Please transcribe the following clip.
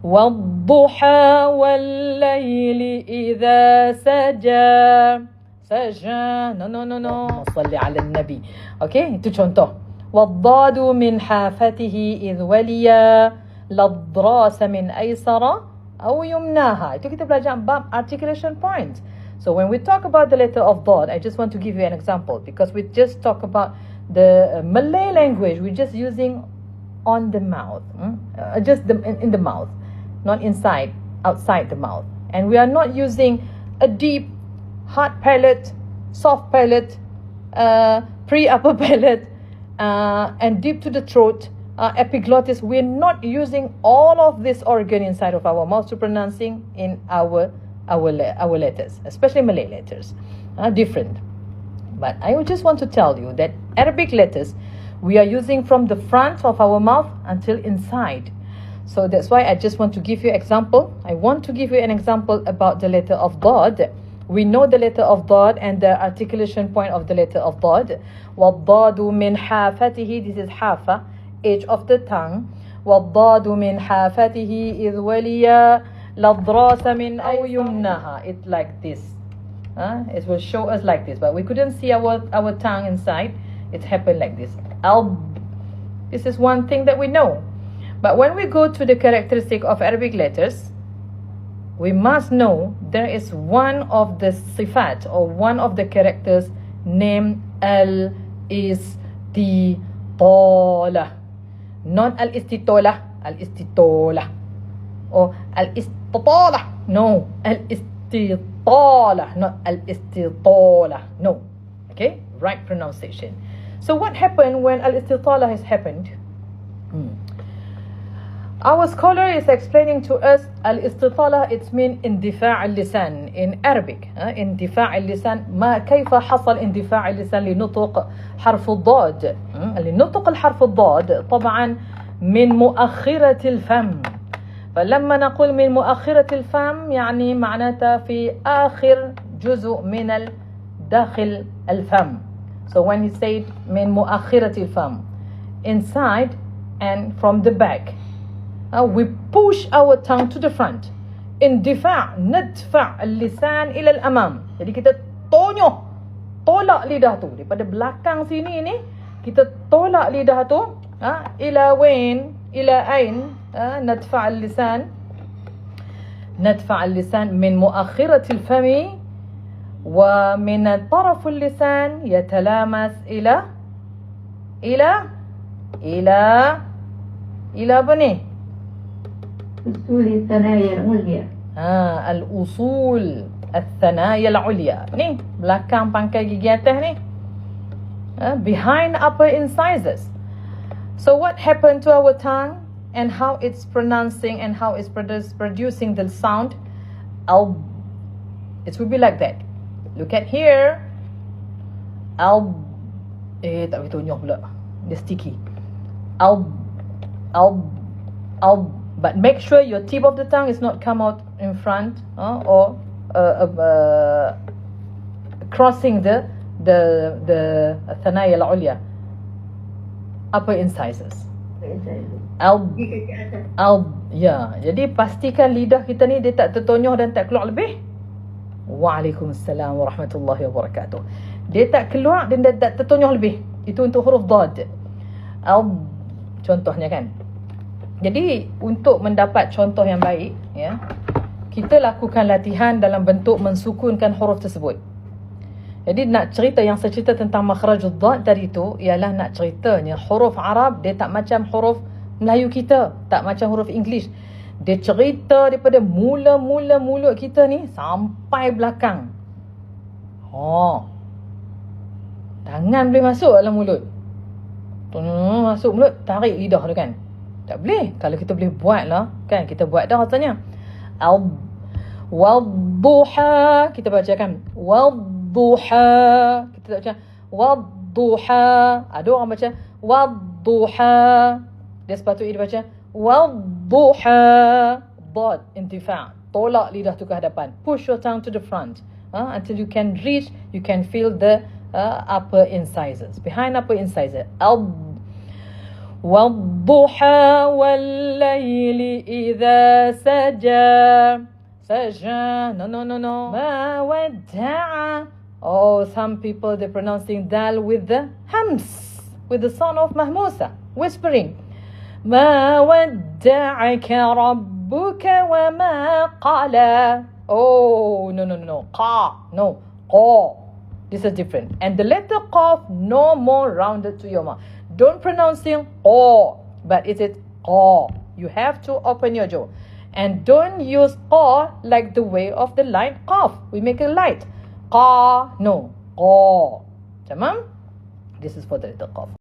والضحى والليل إذا سجى. No. صلي على النبي. Okay, itu contoh. والضاد من حافته إذ وليا للضراس من أيسر أو يمناها. Itu kita belajar bab articulation points. So when we talk about the letter of Dad, I just want to give you an example, because we just talk about the Malay language. We're just using on the mouth, in the mouth, not inside, outside the mouth. And we are not using a deep, hard palate, soft palate, pre-upper palate, and deep to the throat, epiglottis. We're not using all of this organ inside of our mouth to pronouncing in our letters, especially Malay letters, different. But I just want to tell you that Arabic letters we are using from the front of our mouth until inside. So that's why I just want to give you example. I want to give you an example about the letter of Dad. We know the letter of Dad and the articulation point of the letter of Dad. وَالضَّادُ مِنْ حَافَتِهِ. This is hafa, edge of the tongue. وَالضَّادُ مِنْ حَافَتِهِ إِذْ وَلِيَا لَضْرَاسَ مِنْ أَوْ يُمْنَهَا. It's like this. It will show us like this, but we couldn't see our tongue inside. It happened like this. This is one thing that we know. But when we go to the characteristic of Arabic letters, we must know there is one of the sifat or one of the characters named al-istitola. Not al-istitola, al-istitola. Or al-istitola. No, al-istitola, not al-istitola. No. Okay, right pronunciation. So what happened when al-istitola has happened? Our scholar is explaining to us al-istitala, it means اندفاع اللسان in Arabic. اندفاع اللسان كيف حصل اندفاع اللسان لنطق حرف الضاد. لنطق الحرف الضاد طبعا من مؤخرة الفم. فلما نقول من مؤخرة الفم يعني معناتها في آخر جزء من داخل الفم. So when he said من مؤخرة الفم, inside and from the back. We push our tongue to the front. اندفاع, ندفع اللسان إلى الأمام. Jadi kita tolak lidah tu daripada belakang sini ni, kita tolak lidah tu إلى وين, إلى أين. ندفع اللسان من مؤخرة الفم ومن طرف اللسان يتلامس إلى بني أصول الثنايا العليا. الأصول الثنايا العليا. Ni belakang pangkai gigi atas ni. Behind upper incisors. So what happened to our tongue and how it's pronouncing and how it's producing the sound? It will be like that. Look at here. Tak boleh tunjuk pula. Dia sticky. But make sure your tip of the tongue is not come out in front or crossing the thanaya al-ulya, upper incisors. Jadi pastikan lidah kita ni dia tak tertonyoh dan tak keluar lebih. Waalaikumsalam warahmatullahi wabarakatuh. Dia tak keluar dan dia tak tertonyoh lebih. Itu untuk huruf Dad. Contohnya kan. Jadi untuk mendapat contoh yang baik, ya, kita lakukan latihan dalam bentuk mensukunkan huruf tersebut. Jadi nak cerita yang saya cerita tentang makhrajul Dad tadi tu ialah nak ceritanya huruf Arab dia tak macam huruf Melayu kita, tak macam huruf English. Dia cerita daripada mula-mula mulut kita ni sampai belakang. Tangan boleh masuk dalam mulut. Masuk mulut, tarik lidah tu kan. Tak boleh. Kalau kita boleh buat lah, kan, kita buat dah rasanya. Wadduha, kita bacakan wadduha. Kita tak baca wadduha. Ada orang baca wadduha. Dia sepatutnya dia baca wadduha. Dad, intifa'. Tolak lidah tu ke hadapan. Push your tongue to the front until you can reach, you can feel the upper incisors. Behind upper incisor. والضحى والليل إذا سجى. سجى. No. ما ودع. Oh, some people they're pronouncing dal with the hams, with the sound of mahmusa, whispering. ما ودعك ربك وما قلى. Oh, no. Qa. No. Qa. This is different. And the letter qaf, no more rounded to your mouth. Don't pronouncing qa, but it is qa. You have to open your jaw. And don't use qa like the way of the line qaf. We make it light. Qa. No. Qa. Tamam? This is for the letter qaf.